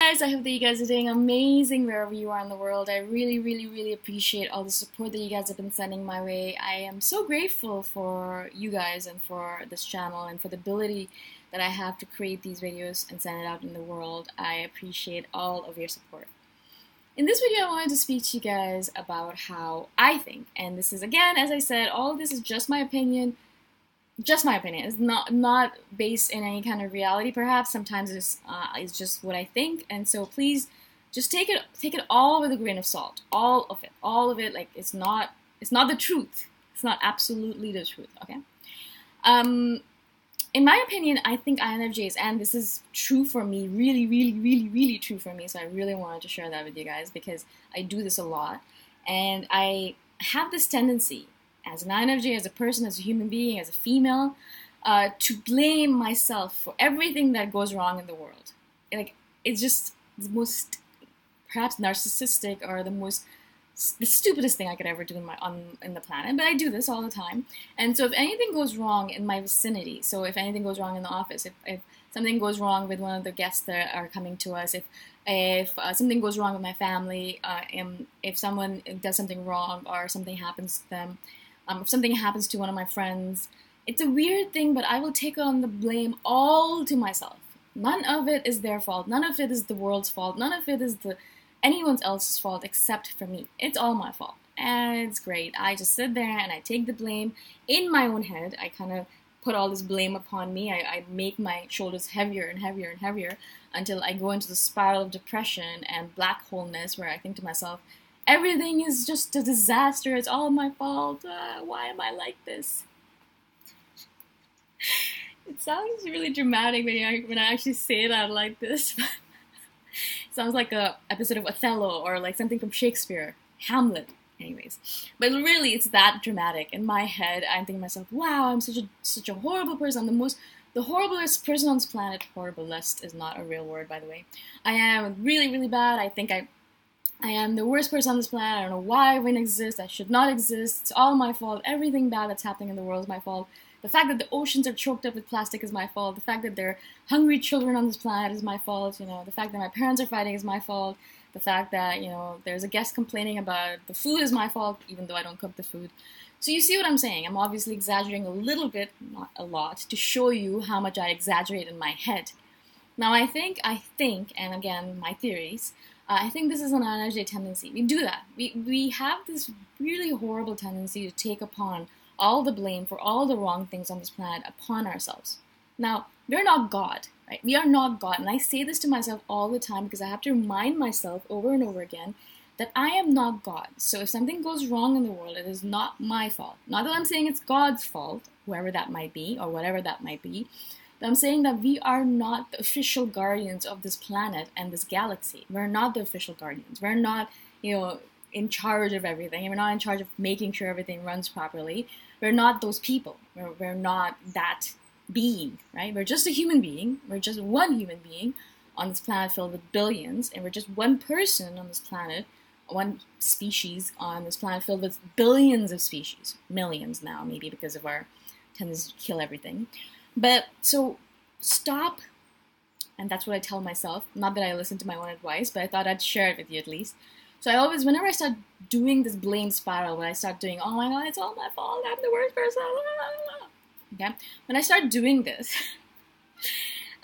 guys, I hope that you guys are doing amazing wherever you are in the world. I really appreciate all the support that you guys have been sending my way. I am so grateful for you guys and for this channel and for the ability that I have to create these videos and send it out in the world. I appreciate all of your support. In this video, I wanted to speak to you guys about how I think, and this is, again, as I said, all of this is just my opinion. Just my opinion. It's not based in any kind of reality. Perhaps sometimes it's just what I think, and so please just take it all with a grain of salt. All of it. Like it's not the truth. It's not absolutely the truth. Okay. In my opinion, I think INFJs, and this is true for me, really true for me. So I really wanted to share that with you guys because I do this a lot, and I have this tendency, as an INFJ, as a person, as a human being, as a female, to blame myself for everything that goes wrong in the world. Like, it's just the most, perhaps narcissistic or the stupidest thing I could ever do in the planet, but I do this all the time. And so if anything goes wrong in my vicinity, so if anything goes wrong in the office, if something goes wrong with one of the guests that are coming to us, if something goes wrong with my family, if someone does something wrong or something happens to them, if something happens to one of my friends, it's a weird thing, but I will take on the blame all to myself. None of it is their fault. None of it is the world's fault. None of it is anyone else's fault except for me. It's all my fault. And it's great. I just sit there and I take the blame in my own head. I kind of put all this blame upon me. I make my shoulders heavier and heavier and heavier until I go into the spiral of depression and black holeness where I think to myself, everything is just a disaster. It's all my fault. Why am I like this? It sounds really dramatic when I actually say it out like this. It sounds like an episode of Othello or like something from Shakespeare, Hamlet. Anyways, but really, it's that dramatic. In my head, I'm thinking to myself, "Wow, I'm such a horrible person. I'm the horriblest person on this planet." Horriblest is not a real word, by the way. I am really bad. I think I am the worst person on this planet. I don't know why I even exist. I should not exist. It's all my fault. Everything bad that's happening in the world is my fault. The fact that the oceans are choked up with plastic is my fault. The fact that there are hungry children on this planet is my fault. The fact that my parents are fighting is my fault. The fact that, there's a guest complaining about the food is my fault, even though I don't cook the food. So you see what I'm saying? I'm obviously exaggerating a little bit, not a lot, to show you how much I exaggerate in my head. Now I think, and again, my theories, I think this is an INFJ tendency. We do that. We have this really horrible tendency to take upon all the blame for all the wrong things on this planet upon ourselves. Now, we're not God, right? We are not God. And I say this to myself all the time because I have to remind myself over and over again that I am not God. So if something goes wrong in the world, it is not my fault. Not that I'm saying it's God's fault, whoever that might be, or whatever that might be. But I'm saying that we are not the official guardians of this planet and this galaxy. We're not the official guardians. We're not, in charge of everything. And we're not in charge of making sure everything runs properly. We're not those people. We're not that being, right? We're just a human being. We're just one human being on this planet filled with billions. And we're just one person on this planet, one species on this planet filled with billions of species. Millions now, maybe because of our tendency to kill everything. But so stop, and that's what I tell myself. Not that I listen to my own advice, but I thought I'd share it with you at least. So I always, whenever I start doing this blame spiral, when I start doing, oh my god, it's all my fault, I'm the worst person, okay? When I start doing this,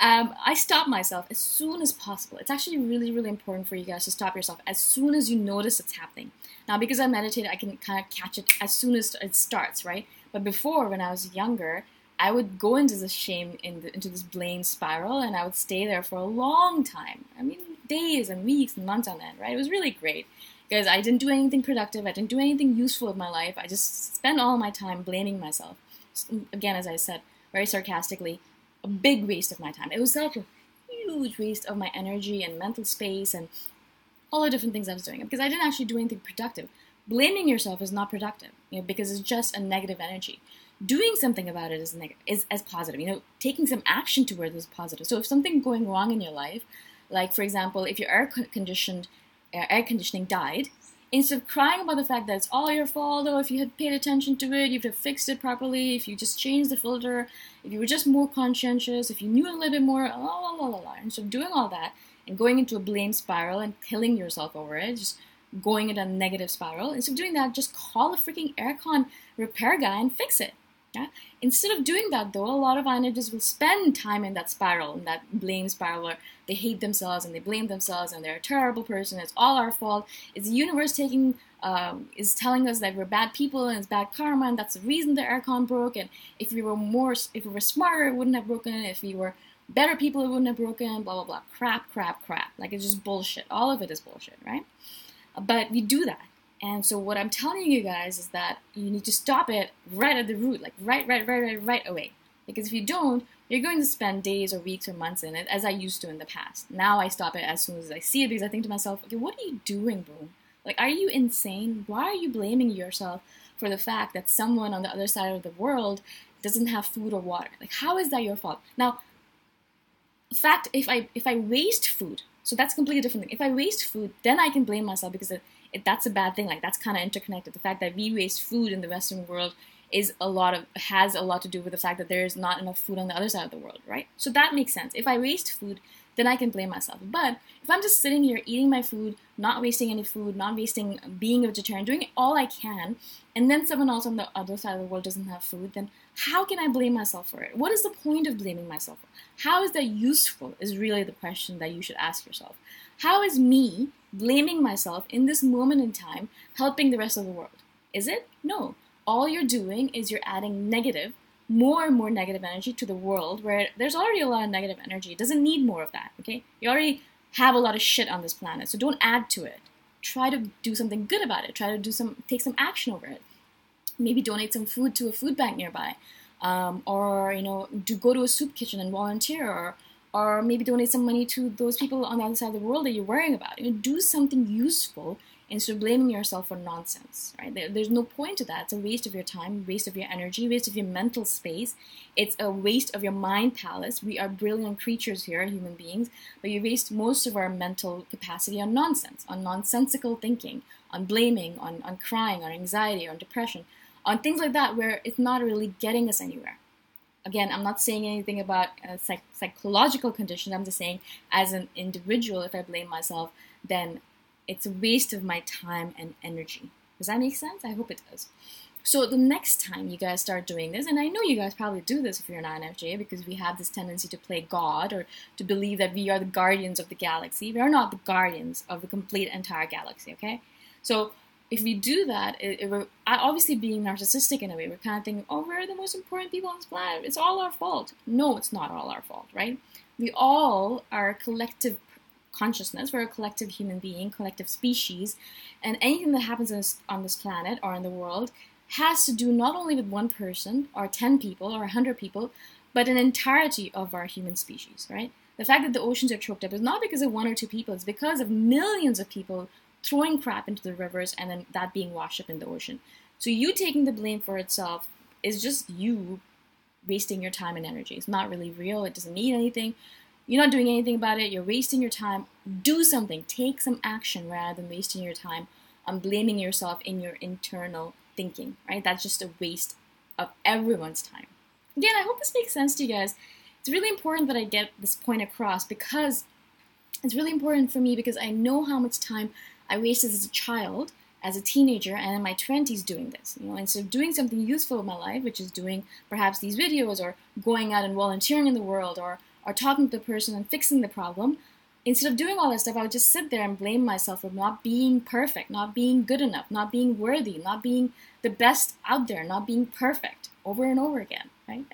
I stop myself as soon as possible. It's actually really important for you guys to stop yourself as soon as you notice it's happening. Now, because I meditate, I can kind of catch it as soon as it starts, right? But before, when I was younger, I would go into this shame, into this blame spiral, and I would stay there for a long time. I mean, days and weeks and months on end, right? It was really great because I didn't do anything productive. I didn't do anything useful with my life. I just spent all my time blaming myself. Again, as I said, very sarcastically, a big waste of my time. It was such a huge waste of my energy and mental space and all the different things I was doing because I didn't actually do anything productive. Blaming yourself is not productive, because it's just a negative energy. Doing something about it is as positive. Taking some action towards it is positive. So if something's going wrong in your life, like for example, if your air conditioning died, instead of crying about the fact that it's all your fault, or if you had paid attention to it, you'd have fixed it properly, if you just changed the filter, if you were just more conscientious, if you knew a little bit more, and so doing all that, and going into a blame spiral and killing yourself over it, just going into a negative spiral. Instead of doing that, just call a freaking aircon repair guy and fix it. Yeah? Instead of doing that, though, a lot of INFJs will spend time in that spiral, in that blame spiral where they hate themselves and they blame themselves and they're a terrible person. It's all our fault. It's the universe is telling us that we're bad people and it's bad karma, and that's the reason the aircon broke. And if we were smarter, it wouldn't have broken. If we were better people, it wouldn't have broken. Blah blah blah. Crap. Like, it's just bullshit. All of it is bullshit, right? But we do that. And so what I'm telling you guys is that you need to stop it right at the root, like right away. Because if you don't, you're going to spend days or weeks or months in it, as I used to in the past. Now I stop it as soon as I see it, because I think to myself, okay, what are you doing, bro? Like, are you insane? Why are you blaming yourself for the fact that someone on the other side of the world doesn't have food or water? Like, how is that your fault? Now, in fact, if I waste food, so that's a completely different thing. If I waste food, then I can blame myself, because that's a bad thing. Like, that's kind of interconnected. The fact that we waste food in the Western world has a lot to do with the fact that there is not enough food on the other side of the world, right? So that makes sense. If I waste food, then I can blame myself. But if I'm just sitting here eating my food, not wasting any food, not wasting being a vegetarian, doing all I can, and then someone else on the other side of the world doesn't have food, then how can I blame myself for it? What is the point of blaming myself? How is that useful is really the question that you should ask yourself. How is me blaming myself in this moment in time helping the rest of the world? Is it? No. All you're doing is you're adding more and more negative energy to the world, where there's already a lot of negative energy. It doesn't need more of that, okay? You already have a lot of shit on this planet, so don't add to it. Try to do something good about it. Try to take some action over it. Maybe donate some food to a food bank nearby, or go to a soup kitchen and volunteer, or maybe donate some money to those people on the other side of the world that you're worrying about. Do something useful instead of blaming yourself for nonsense, right? There's no point to that. It's a waste of your time, waste of your energy, waste of your mental space. It's a waste of your mind palace. We are brilliant creatures here, human beings, but you waste most of our mental capacity on nonsense, on nonsensical thinking, on blaming, on crying, on anxiety, on depression, on things like that where it's not really getting us anywhere. Again, I'm not saying anything about psychological conditions. I'm just saying, as an individual, if I blame myself, then it's a waste of my time and energy. Does that make sense? I hope it does. So the next time you guys start doing this, and I know you guys probably do this if you're an INFJ, because we have this tendency to play God, or to believe that we are the guardians of the galaxy. We are not the guardians of the complete entire galaxy, okay? So if we do that, we're obviously being narcissistic in a way. We're kind of thinking, oh, we're the most important people on this planet. It's all our fault. No, it's not all our fault, right? We all are a collective consciousness. We're a collective human being, collective species, and anything that happens on this planet or in the world has to do not only with one person or 10 people or 100 people, but an entirety of our human species, right? The fact that the oceans are choked up is not because of one or two people. It's because of millions of people throwing crap into the rivers and then that being washed up in the ocean. So you taking the blame for itself is just you wasting your time and energy. It's not really real. It doesn't mean anything. You're not doing anything about it. You're wasting your time. Do something. Take some action rather than wasting your time on blaming yourself in your internal thinking, right? That's just a waste of everyone's time. Again, I hope this makes sense to you guys. It's really important that I get this point across, because it's really important for me, because I know how much time I wasted as a child, as a teenager, and in my 20s doing this. Instead of doing something useful in my life, which is doing perhaps these videos, or going out and volunteering in the world, or talking to the person and fixing the problem, instead of doing all that stuff, I would just sit there and blame myself for not being perfect, not being good enough, not being worthy, not being the best out there, not being perfect, over and over again, right?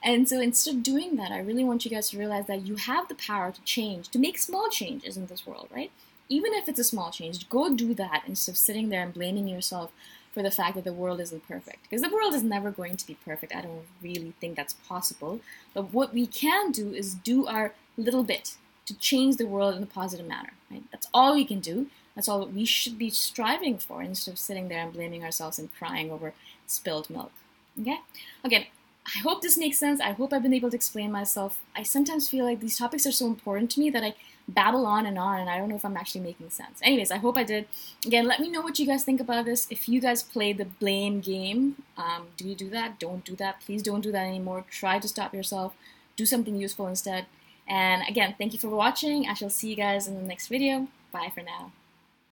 And so instead of doing that, I really want you guys to realize that you have the power to change, to make small changes in this world, right? Even if it's a small change, go do that instead of sitting there and blaming yourself for the fact that the world isn't perfect. Because the world is never going to be perfect. I don't really think that's possible. But what we can do is do our little bit to change the world in a positive manner, right? That's all we can do. That's all we should be striving for, instead of sitting there and blaming ourselves and crying over spilled milk. Okay? Again, I hope this makes sense. I hope I've been able to explain myself. I sometimes feel like these topics are so important to me that I babble on, and I don't know if I'm actually making sense. Anyways, I hope I did. Again, let me know what you guys think about this. If you guys play the blame game, do you do that? Don't do that. Please don't do that anymore. Try to stop yourself. Do something useful instead. And again, thank you for watching. I shall see you guys in the next video. Bye for now.